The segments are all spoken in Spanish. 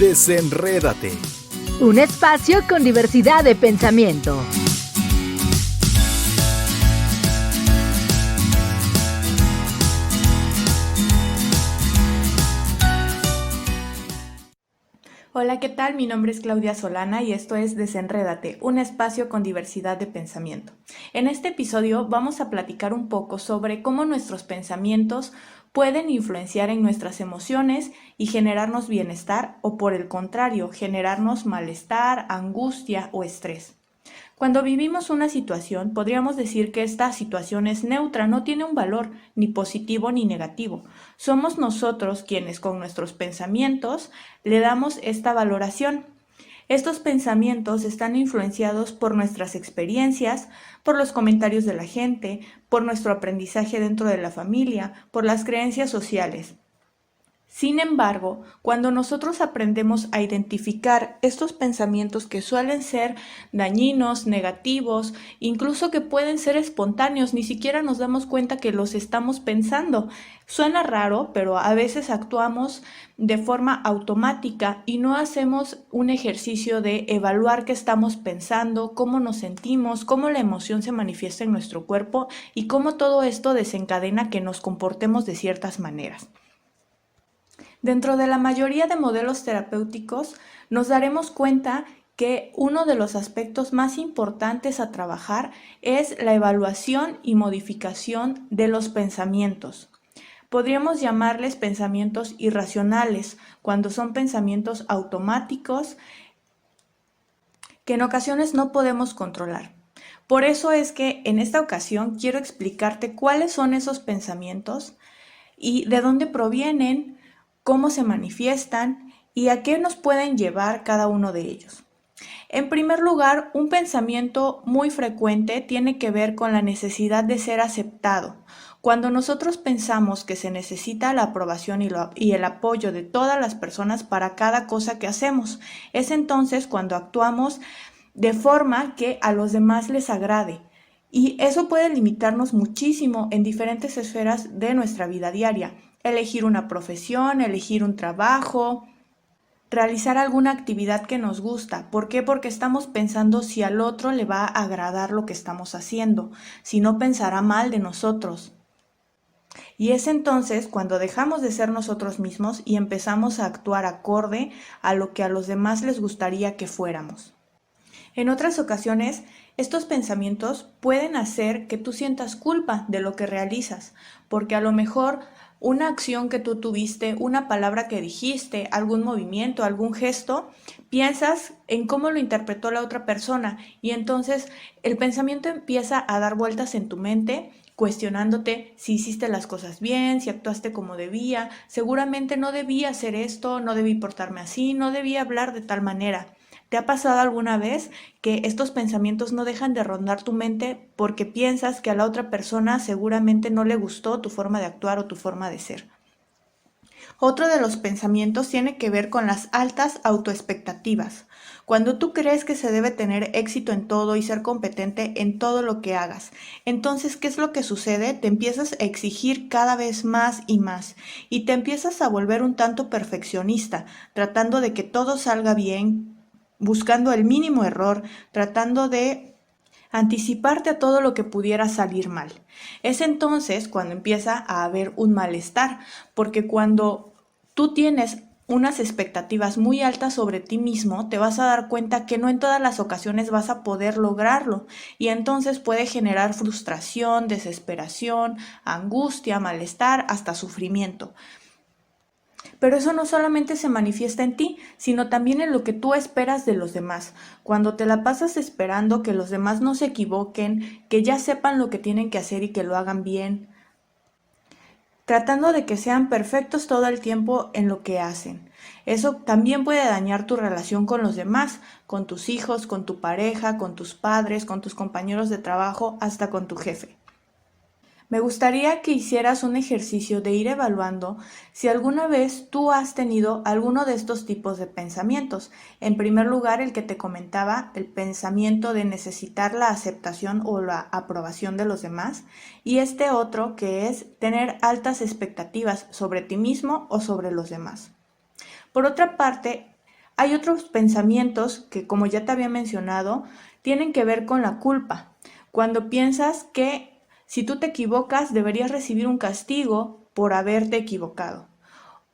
Desenrédate. Un espacio con diversidad de pensamiento. Hola, ¿qué tal? Mi nombre es Claudia Solana y esto es Desenrédate, un espacio con diversidad de pensamiento. En este episodio vamos a platicar un poco sobre cómo nuestros pensamientos pueden influenciar en nuestras emociones y generarnos bienestar o, por el contrario, generarnos malestar, angustia o estrés. Cuando vivimos una situación, podríamos decir que esta situación es neutra, no tiene un valor ni positivo ni negativo. Somos nosotros quienes con nuestros pensamientos le damos esta valoración. Estos pensamientos están influenciados por nuestras experiencias, por los comentarios de la gente, por nuestro aprendizaje dentro de la familia, por las creencias sociales. Sin embargo, cuando nosotros aprendemos a identificar estos pensamientos que suelen ser dañinos, negativos, incluso que pueden ser espontáneos, ni siquiera nos damos cuenta que los estamos pensando. Suena raro, pero a veces actuamos de forma automática y no hacemos un ejercicio de evaluar qué estamos pensando, cómo nos sentimos, cómo la emoción se manifiesta en nuestro cuerpo y cómo todo esto desencadena que nos comportemos de ciertas maneras. Dentro de la mayoría de modelos terapéuticos nos daremos cuenta que uno de los aspectos más importantes a trabajar es la evaluación y modificación de los pensamientos. Podríamos llamarles pensamientos irracionales, cuando son pensamientos automáticos que en ocasiones no podemos controlar. Por eso es que en esta ocasión quiero explicarte cuáles son esos pensamientos y de dónde provienen, cómo se manifiestan y a qué nos pueden llevar cada uno de ellos. En primer lugar, un pensamiento muy frecuente tiene que ver con la necesidad de ser aceptado. Cuando nosotros pensamos que se necesita la aprobación y el apoyo de todas las personas para cada cosa que hacemos, es entonces cuando actuamos de forma que a los demás les agrade. Y eso puede limitarnos muchísimo en diferentes esferas de nuestra vida diaria. Elegir una profesión, elegir un trabajo, realizar alguna actividad que nos gusta. ¿Por qué? Porque estamos pensando si al otro le va a agradar lo que estamos haciendo, si no pensará mal de nosotros. Y es entonces cuando dejamos de ser nosotros mismos y empezamos a actuar acorde a lo que a los demás les gustaría que fuéramos. En otras ocasiones, estos pensamientos pueden hacer que tú sientas culpa de lo que realizas, porque a lo mejor una acción que tú tuviste, una palabra que dijiste, algún movimiento, algún gesto, piensas en cómo lo interpretó la otra persona y entonces el pensamiento empieza a dar vueltas en tu mente, cuestionándote si hiciste las cosas bien, si actuaste como debía, seguramente no debía hacer esto, no debí portarme así, no debía hablar de tal manera. ¿Te ha pasado alguna vez que estos pensamientos no dejan de rondar tu mente porque piensas que a la otra persona seguramente no le gustó tu forma de actuar o tu forma de ser? Otro de los pensamientos tiene que ver con las altas autoexpectativas. Cuando tú crees que se debe tener éxito en todo y ser competente en todo lo que hagas, entonces, ¿qué es lo que sucede? Te empiezas a exigir cada vez más y te empiezas a volver un tanto perfeccionista, tratando de que todo salga bien, buscando el mínimo error, tratando de anticiparte a todo lo que pudiera salir mal. Es entonces cuando empieza a haber un malestar, porque cuando tú tienes unas expectativas muy altas sobre ti mismo, te vas a dar cuenta que no en todas las ocasiones vas a poder lograrlo y entonces puede generar frustración, desesperación, angustia, malestar, hasta sufrimiento. Pero eso no solamente se manifiesta en ti, sino también en lo que tú esperas de los demás. Cuando te la pasas esperando que los demás no se equivoquen, que ya sepan lo que tienen que hacer y que lo hagan bien, tratando de que sean perfectos todo el tiempo en lo que hacen. Eso también puede dañar tu relación con los demás, con tus hijos, con tu pareja, con tus padres, con tus compañeros de trabajo, hasta con tu jefe. Me gustaría que hicieras un ejercicio de ir evaluando si alguna vez tú has tenido alguno de estos tipos de pensamientos. En primer lugar, el que te comentaba, el pensamiento de necesitar la aceptación o la aprobación de los demás. Y este otro que es tener altas expectativas sobre ti mismo o sobre los demás. Por otra parte, hay otros pensamientos que, como ya te había mencionado, tienen que ver con la culpa. Cuando piensas que si tú te equivocas deberías recibir un castigo por haberte equivocado.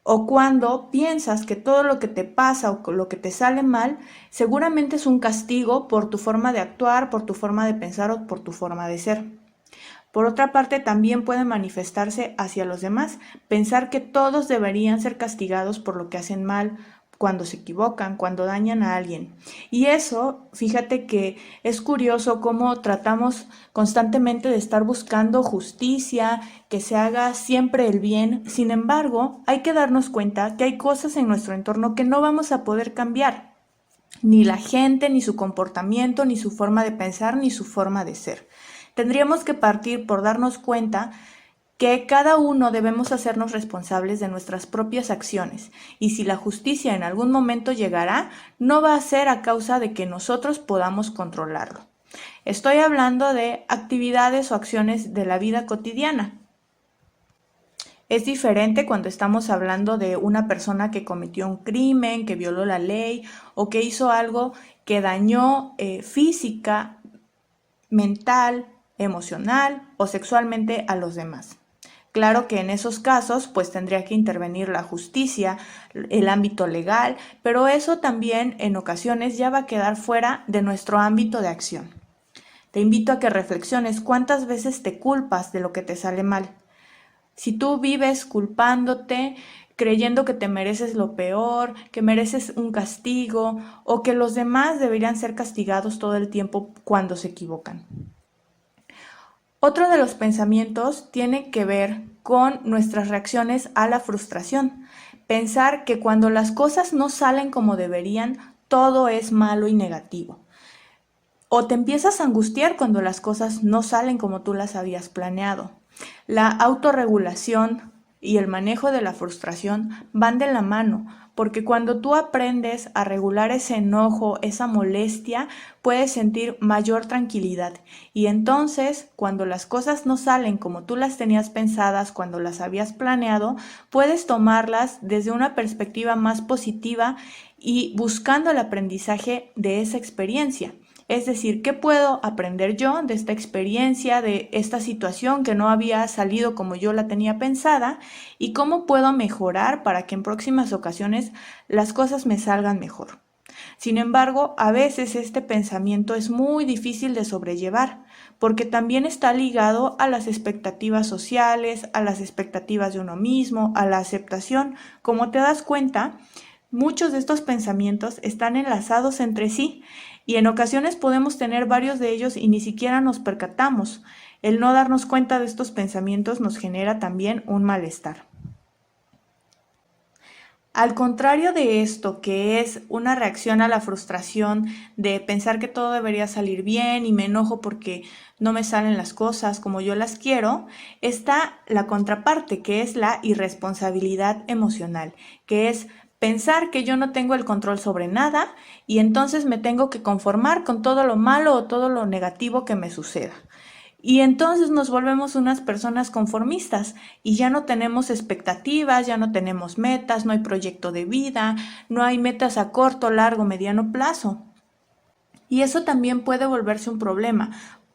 O cuando piensas que todo lo que te pasa o lo que te sale mal seguramente es un castigo por tu forma de actuar, por tu forma de pensar o por tu forma de ser. Por otra parte, también puede manifestarse hacia los demás, pensar que todos deberían ser castigados por lo que hacen mal, cuando se equivocan, cuando dañan a alguien. Y eso, fíjate que es curioso cómo tratamos constantemente de estar buscando justicia, que se haga siempre el bien. Sin embargo, hay que darnos cuenta que hay cosas en nuestro entorno que no vamos a poder cambiar. Ni la gente, ni su comportamiento, ni su forma de pensar, ni su forma de ser. Tendríamos que partir por darnos cuenta que cada uno debemos hacernos responsables de nuestras propias acciones, y si la justicia en algún momento llegará, no va a ser a causa de que nosotros podamos controlarlo. Estoy hablando de actividades o acciones de la vida cotidiana. Es diferente cuando estamos hablando de una persona que cometió un crimen, que violó la ley o que hizo algo que dañó física, mental, emocional o sexualmente a los demás. Claro que en esos casos pues tendría que intervenir la justicia, el ámbito legal, pero eso también en ocasiones ya va a quedar fuera de nuestro ámbito de acción. Te invito a que reflexiones cuántas veces te culpas de lo que te sale mal. Si tú vives culpándote, creyendo que te mereces lo peor, que mereces un castigo o que los demás deberían ser castigados todo el tiempo cuando se equivocan. Otro de los pensamientos tiene que ver con nuestras reacciones a la frustración. Pensar que cuando las cosas no salen como deberían, todo es malo y negativo. O te empiezas a angustiar cuando las cosas no salen como tú las habías planeado. La autorregulación y el manejo de la frustración van de la mano, porque cuando tú aprendes a regular ese enojo, esa molestia, puedes sentir mayor tranquilidad. Y entonces, cuando las cosas no salen como tú las tenías pensadas, cuando las habías planeado, puedes tomarlas desde una perspectiva más positiva y buscando el aprendizaje de esa experiencia. Es decir, ¿qué puedo aprender yo de esta experiencia, de esta situación que no había salido como yo la tenía pensada? ¿Y cómo puedo mejorar para que en próximas ocasiones las cosas me salgan mejor? Sin embargo, a veces este pensamiento es muy difícil de sobrellevar, porque también está ligado a las expectativas sociales, a las expectativas de uno mismo, a la aceptación. Como te das cuenta, muchos de estos pensamientos están enlazados entre sí y en ocasiones podemos tener varios de ellos y ni siquiera nos percatamos. El no darnos cuenta de estos pensamientos nos genera también un malestar. Al contrario de esto, que es una reacción a la frustración de pensar que todo debería salir bien y me enojo porque no me salen las cosas como yo las quiero, está la contraparte, que es la irresponsabilidad emocional, que es pensar que yo no tengo el control sobre nada y entonces me tengo que conformar con todo lo malo o todo lo negativo que me suceda. Y entonces nos volvemos unas personas conformistas y ya no tenemos expectativas, ya no tenemos metas, no hay proyecto de vida, no hay metas a corto, largo, mediano plazo. Y eso también puede volverse un problema.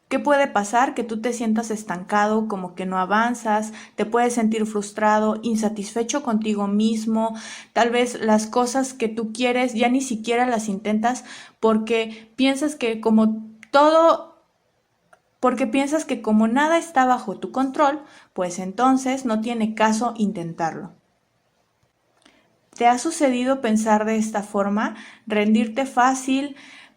¿Qué puede pasar? Que tú te sientas estancado, como que no avanzas, te puedes sentir frustrado, insatisfecho contigo mismo, tal vez las cosas que tú quieres ya ni siquiera las intentas porque piensas que como nada está bajo tu control, pues entonces no tiene caso intentarlo. ¿Te ha sucedido pensar de esta forma? ¿Rendirte fácil?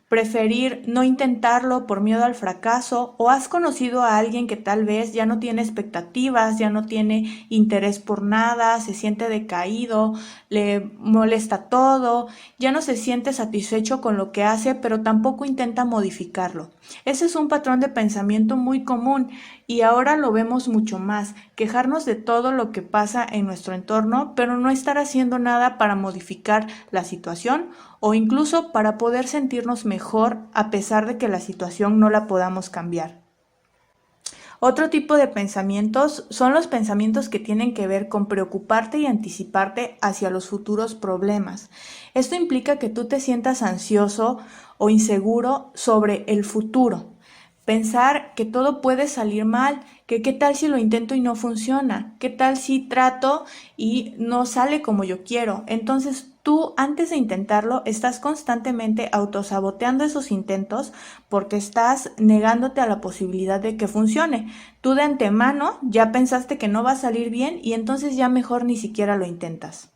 ¿Preferir no intentarlo por miedo al fracaso? ¿O has conocido a alguien que tal vez ya no tiene expectativas, ya no tiene interés por nada, se siente decaído, le molesta todo, ya no se siente satisfecho con lo que hace, pero tampoco intenta modificarlo? Ese es un patrón de pensamiento muy común y ahora lo vemos mucho más, quejarnos de todo lo que pasa en nuestro entorno, pero no estar haciendo nada para modificar la situación o incluso para poder sentirnos mejor a pesar de que la situación no la podamos cambiar. Otro tipo de pensamientos son los pensamientos que tienen que ver con preocuparte y anticiparte hacia los futuros problemas. Esto implica que tú te sientas ansioso o inseguro sobre el futuro. Pensar que todo puede salir mal, que qué tal si lo intento y no funciona, qué tal si trato y no sale como yo quiero. Entonces tú antes de intentarlo estás constantemente autosaboteando esos intentos porque estás negándote a la posibilidad de que funcione. Tú de antemano ya pensaste que no va a salir bien y entonces ya mejor ni siquiera lo intentas.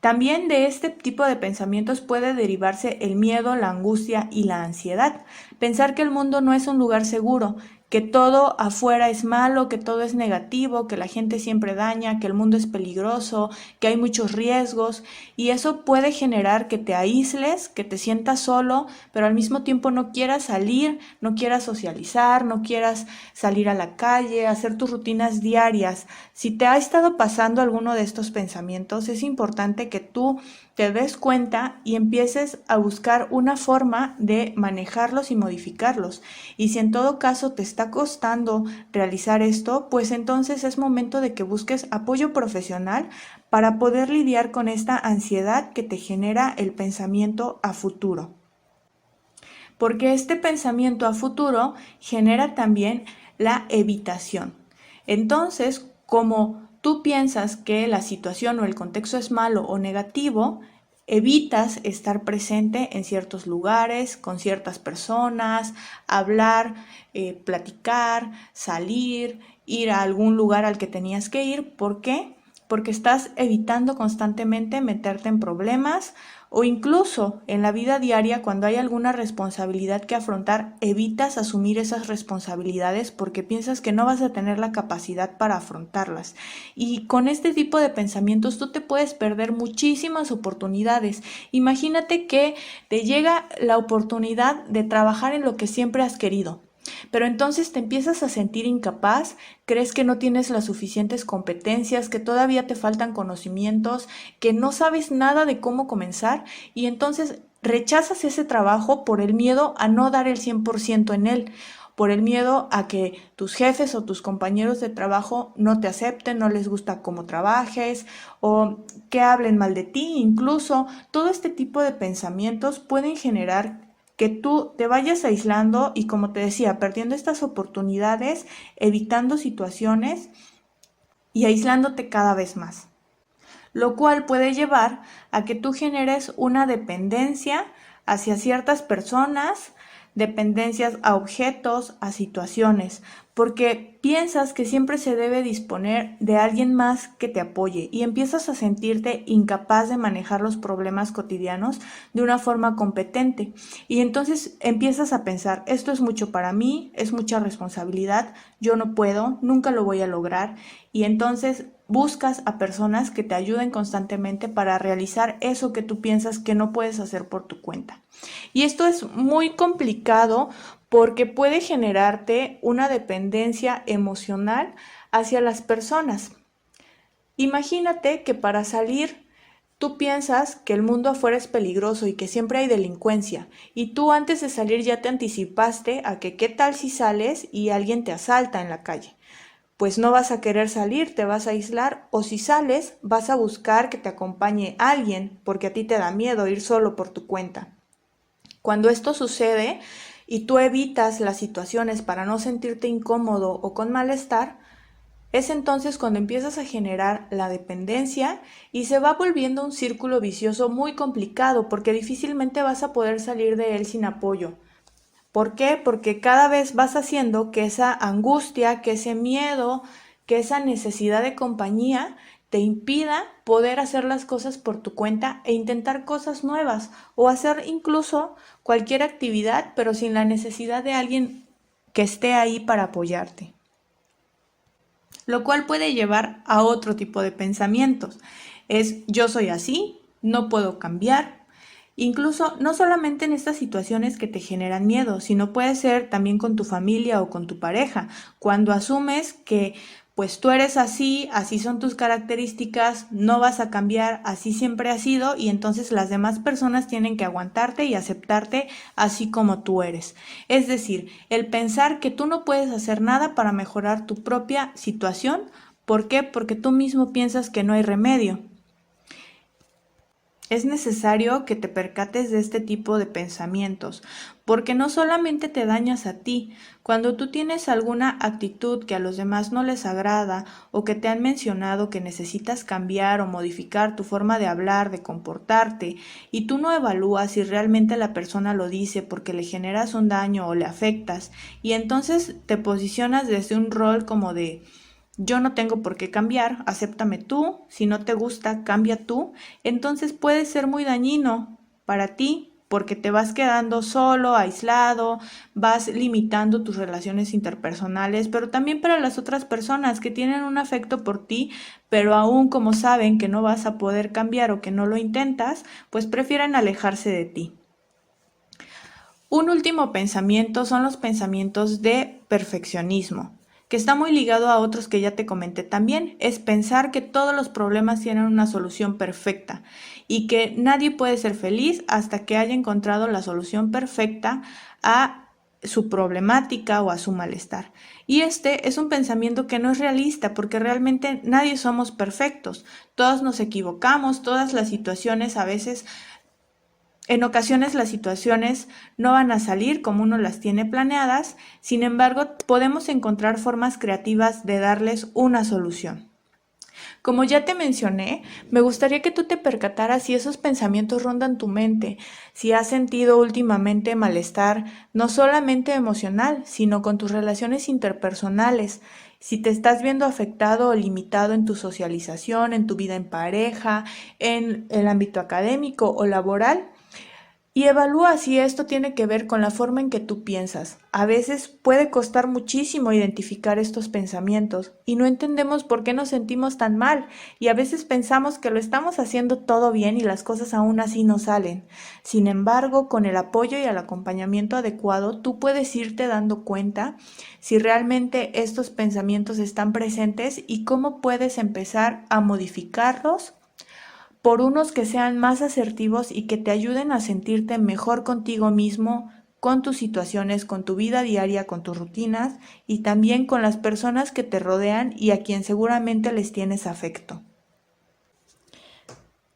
También de este tipo de pensamientos puede derivarse el miedo, la angustia y la ansiedad. Pensar que el mundo no es un lugar seguro, que todo afuera es malo, que todo es negativo, que la gente siempre daña, que el mundo es peligroso, que hay muchos riesgos, y eso puede generar que te aísles, que te sientas solo, pero al mismo tiempo no quieras salir, no quieras socializar, no quieras salir a la calle, hacer tus rutinas diarias. Si te ha estado pasando alguno de estos pensamientos, es importante que tú te des cuenta y empieces a buscar una forma de manejarlos y modificarlos. Y si en todo caso te está costando realizar esto, pues entonces es momento de que busques apoyo profesional para poder lidiar con esta ansiedad que te genera el pensamiento a futuro. Porque este pensamiento a futuro genera también la evitación. Entonces, como tú piensas que la situación o el contexto es malo o negativo, evitas estar presente en ciertos lugares, con ciertas personas, hablar, platicar, salir, ir a algún lugar al que tenías que ir. ¿Por qué? Porque estás evitando constantemente meterte en problemas o incluso en la vida diaria cuando hay alguna responsabilidad que afrontar, evitas asumir esas responsabilidades porque piensas que no vas a tener la capacidad para afrontarlas. Y con este tipo de pensamientos tú te puedes perder muchísimas oportunidades. Imagínate que te llega la oportunidad de trabajar en lo que siempre has querido. Pero entonces te empiezas a sentir incapaz, crees que no tienes las suficientes competencias, que todavía te faltan conocimientos, que no sabes nada de cómo comenzar y entonces rechazas ese trabajo por el miedo a no dar el 100% en él, por el miedo a que tus jefes o tus compañeros de trabajo no te acepten, no les gusta cómo trabajes o que hablen mal de ti. Incluso todo este tipo de pensamientos pueden generar que tú te vayas aislando y, como te decía, perdiendo estas oportunidades, evitando situaciones y aislándote cada vez más, lo cual puede llevar a que tú generes una dependencia hacia ciertas personas, dependencias a objetos, a situaciones, porque piensas que siempre se debe disponer de alguien más que te apoye y empiezas a sentirte incapaz de manejar los problemas cotidianos de una forma competente. Y entonces empiezas a pensar, esto es mucho para mí, es mucha responsabilidad, yo no puedo, nunca lo voy a lograr. Y entonces buscas a personas que te ayuden constantemente para realizar eso que tú piensas que no puedes hacer por tu cuenta. Y esto es muy complicado porque puede generarte una dependencia emocional hacia las personas. Imagínate que para salir tú piensas que el mundo afuera es peligroso y que siempre hay delincuencia, y tú antes de salir ya te anticipaste a que qué tal si sales y alguien te asalta en la calle. Pues no vas a querer salir, te vas a aislar, o si sales vas a buscar que te acompañe alguien porque a ti te da miedo ir solo por tu cuenta. Cuando esto sucede y tú evitas las situaciones para no sentirte incómodo o con malestar, es entonces cuando empiezas a generar la dependencia y se va volviendo un círculo vicioso muy complicado porque difícilmente vas a poder salir de él sin apoyo. ¿Por qué? Porque cada vez vas haciendo que esa angustia, que ese miedo, que esa necesidad de compañía te impida poder hacer las cosas por tu cuenta e intentar cosas nuevas o hacer incluso cualquier actividad, pero sin la necesidad de alguien que esté ahí para apoyarte. Lo cual puede llevar a otro tipo de pensamientos. Es yo soy así, no puedo cambiar. Incluso no solamente en estas situaciones que te generan miedo, sino puede ser también con tu familia o con tu pareja, cuando asumes que pues tú eres así, así son tus características, no vas a cambiar, así siempre has sido y entonces las demás personas tienen que aguantarte y aceptarte así como tú eres. Es decir, el pensar que tú no puedes hacer nada para mejorar tu propia situación. ¿Por qué? Porque tú mismo piensas que no hay remedio. Es necesario que te percates de este tipo de pensamientos, porque no solamente te dañas a ti. Cuando tú tienes alguna actitud que a los demás no les agrada o que te han mencionado que necesitas cambiar o modificar tu forma de hablar, de comportarte, y tú no evalúas si realmente la persona lo dice porque le generas un daño o le afectas, y entonces te posicionas desde un rol como de yo no tengo por qué cambiar, acéptame tú, si no te gusta, cambia tú, entonces puede ser muy dañino para ti porque te vas quedando solo, aislado, vas limitando tus relaciones interpersonales, pero también para las otras personas que tienen un afecto por ti, pero aún como saben que no vas a poder cambiar o que no lo intentas, pues prefieren alejarse de ti. Un último pensamiento son los pensamientos de perfeccionismo, que está muy ligado a otros que ya te comenté también. Es pensar que todos los problemas tienen una solución perfecta y que nadie puede ser feliz hasta que haya encontrado la solución perfecta a su problemática o a su malestar. Y este es un pensamiento que no es realista porque realmente nadie somos perfectos. Todos nos equivocamos, todas las situaciones a veces en ocasiones las situaciones no van a salir como uno las tiene planeadas, sin embargo, podemos encontrar formas creativas de darles una solución. Como ya te mencioné, me gustaría que tú te percataras si esos pensamientos rondan tu mente, si has sentido últimamente malestar, no solamente emocional, sino con tus relaciones interpersonales, si te estás viendo afectado o limitado en tu socialización, en tu vida en pareja, en el ámbito académico o laboral. Y evalúa si esto tiene que ver con la forma en que tú piensas. A veces puede costar muchísimo identificar estos pensamientos y no entendemos por qué nos sentimos tan mal y a veces pensamos que lo estamos haciendo todo bien y las cosas aún así no salen. Sin embargo, con el apoyo y el acompañamiento adecuado, tú puedes irte dando cuenta si realmente estos pensamientos están presentes y cómo puedes empezar a modificarlos por unos que sean más asertivos y que te ayuden a sentirte mejor contigo mismo, con tus situaciones, con tu vida diaria, con tus rutinas y también con las personas que te rodean y a quien seguramente les tienes afecto.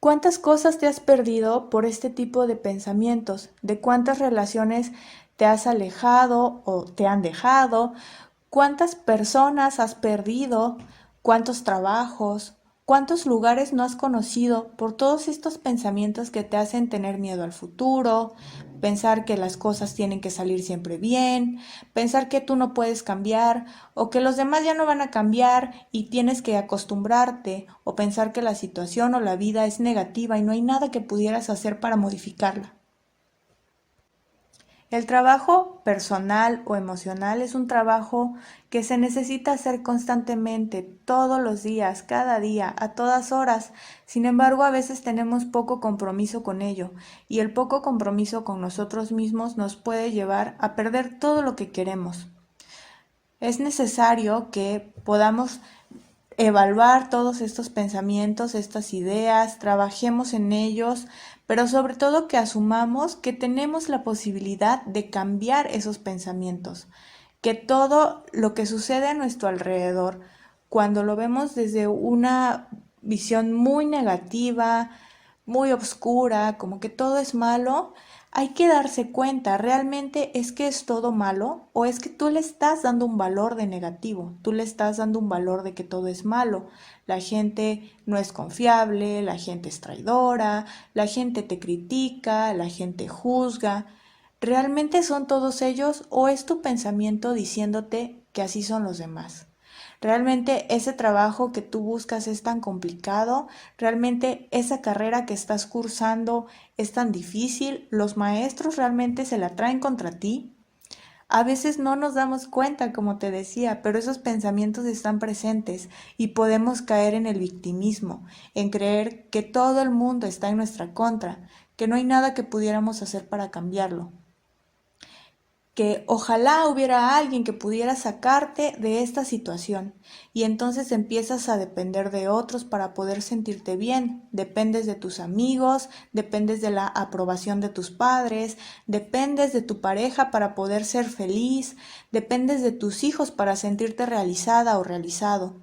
¿Cuántas cosas te has perdido por este tipo de pensamientos? ¿De cuántas relaciones te has alejado o te han dejado? ¿Cuántas personas has perdido? ¿Cuántos trabajos? ¿Cuántos lugares no has conocido por todos estos pensamientos que te hacen tener miedo al futuro? Pensar que las cosas tienen que salir siempre bien, pensar que tú no puedes cambiar o que los demás ya no van a cambiar y tienes que acostumbrarte o pensar que la situación o la vida es negativa y no hay nada que pudieras hacer para modificarla. El trabajo personal o emocional es un trabajo que se necesita hacer constantemente, todos los días, cada día, a todas horas. Sin embargo, a veces tenemos poco compromiso con ello y el poco compromiso con nosotros mismos nos puede llevar a perder todo lo que queremos. Es necesario que podamos evaluar todos estos pensamientos, estas ideas, trabajemos en ellos, pero sobre todo que asumamos que tenemos la posibilidad de cambiar esos pensamientos, que todo lo que sucede a nuestro alrededor, cuando lo vemos desde una visión muy negativa, muy oscura, como que todo es malo, hay que darse cuenta, ¿realmente es que es todo malo? ¿O es que tú le estás dando un valor de negativo? Tú le estás dando un valor de que todo es malo. La gente no es confiable, la gente es traidora, la gente te critica, la gente juzga. ¿Realmente son todos ellos o es tu pensamiento diciéndote que así son los demás? ¿Realmente ese trabajo que tú buscas es tan complicado? ¿Realmente esa carrera que estás cursando es tan difícil? ¿Los maestros realmente se la traen contra ti? A veces no nos damos cuenta, como te decía, pero esos pensamientos están presentes y podemos caer en el victimismo, en creer que todo el mundo está en nuestra contra, que no hay nada que pudiéramos hacer para cambiarlo. que ojalá hubiera alguien que pudiera sacarte de esta situación, y entonces empiezas a depender de otros para poder sentirte bien. Dependes de tus amigos, dependes de la aprobación de tus padres, dependes de tu pareja para poder ser feliz, dependes de tus hijos para sentirte realizada o realizado.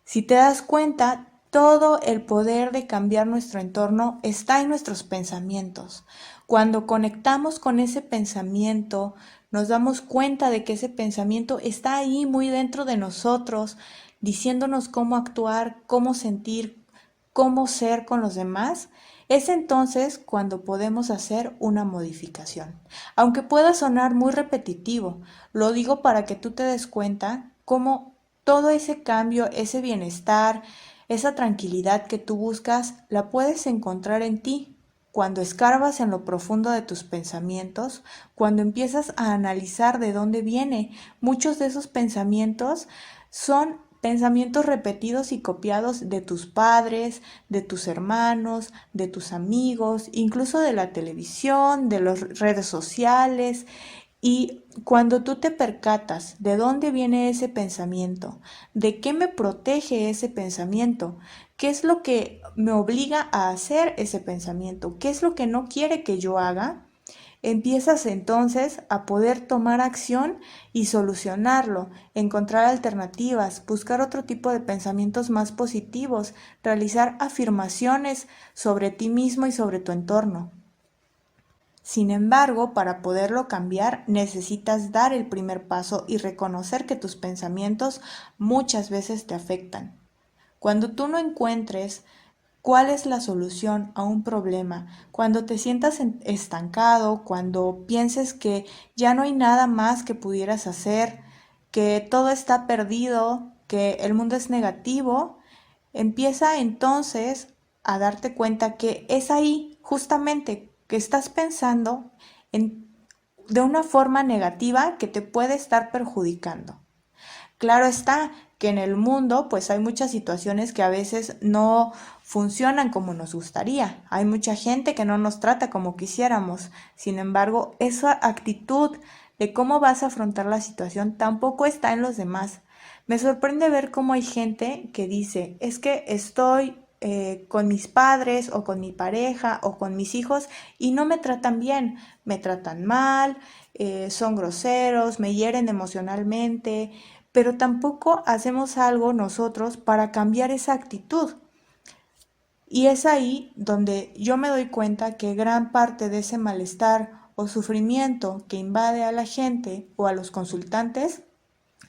Si te das cuenta, todo el poder de cambiar nuestro entorno está en nuestros pensamientos. Cuando conectamos con ese pensamiento, nos damos cuenta de que ese pensamiento está ahí muy dentro de nosotros, diciéndonos cómo actuar, cómo sentir, cómo ser con los demás. Es entonces cuando podemos hacer una modificación. Aunque pueda sonar muy repetitivo, lo digo para que tú te des cuenta cómo todo ese cambio, ese bienestar, esa tranquilidad que tú buscas, la puedes encontrar en ti. Cuando escarbas en lo profundo de tus pensamientos, cuando empiezas a analizar de dónde viene, muchos de esos pensamientos son pensamientos repetidos y copiados de tus padres, de tus hermanos, de tus amigos, incluso de la televisión, de las redes sociales. Y cuando tú te percatas de dónde viene ese pensamiento, de qué me protege ese pensamiento, qué es lo que me obliga a hacer ese pensamiento, qué es lo que no quiere que yo haga, empiezas entonces a poder tomar acción y solucionarlo, encontrar alternativas, buscar otro tipo de pensamientos más positivos, realizar afirmaciones sobre ti mismo y sobre tu entorno. Sin embargo, para poderlo cambiar, necesitas dar el primer paso y reconocer que tus pensamientos muchas veces te afectan. Cuando tú no encuentres cuál es la solución a un problema, cuando te sientas estancado, cuando pienses que ya no hay nada más que pudieras hacer, que todo está perdido, que el mundo es negativo, empieza entonces a darte cuenta que es ahí justamente que estás pensando de una forma negativa que te puede estar perjudicando. Claro está que en el mundo pues hay muchas situaciones que a veces no funcionan como nos gustaría. Hay mucha gente que no nos trata como quisiéramos. Sin embargo, esa actitud de cómo vas a afrontar la situación tampoco está en los demás. Me sorprende ver cómo hay gente que dice, es que estoy con mis padres o con mi pareja o con mis hijos y no me tratan bien, me tratan mal, son groseros, me hieren emocionalmente, pero tampoco hacemos algo nosotros para cambiar esa actitud. Y es ahí donde yo me doy cuenta que gran parte de ese malestar o sufrimiento que invade a la gente o a los consultantes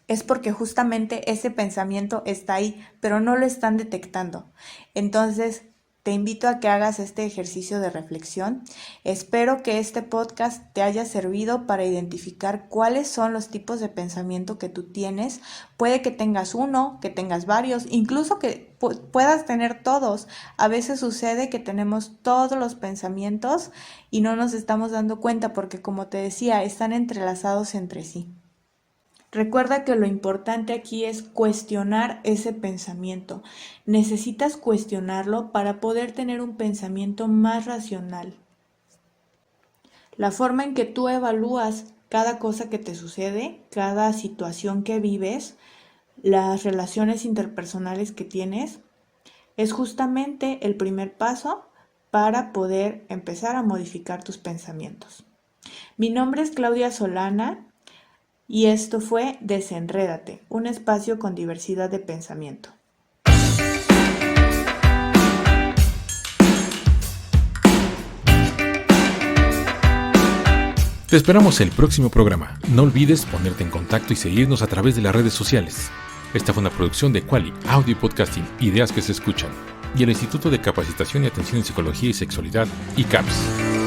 es porque justamente ese pensamiento está ahí, pero no lo están detectando. Entonces, te invito a que hagas este ejercicio de reflexión. Espero que este podcast te haya servido para identificar cuáles son los tipos de pensamiento que tú tienes. Puede que tengas uno, que tengas varios, incluso que puedas tener todos. A veces sucede que tenemos todos los pensamientos y no nos estamos dando cuenta porque, como te decía, están entrelazados entre sí. Recuerda que lo importante aquí es cuestionar ese pensamiento. Necesitas cuestionarlo para poder tener un pensamiento más racional. La forma en que tú evalúas cada cosa que te sucede, cada situación que vives, las relaciones interpersonales que tienes, es justamente el primer paso para poder empezar a modificar tus pensamientos. Mi nombre es Claudia Solana. Y esto fue Desenrédate, un espacio con diversidad de pensamiento. Te esperamos el próximo programa. No olvides ponerte en contacto y seguirnos a través de las redes sociales. Esta fue una producción de Quali, Audio y Podcasting, Ideas que se escuchan, y el Instituto de Capacitación y Atención en Psicología y Sexualidad, ICAPS.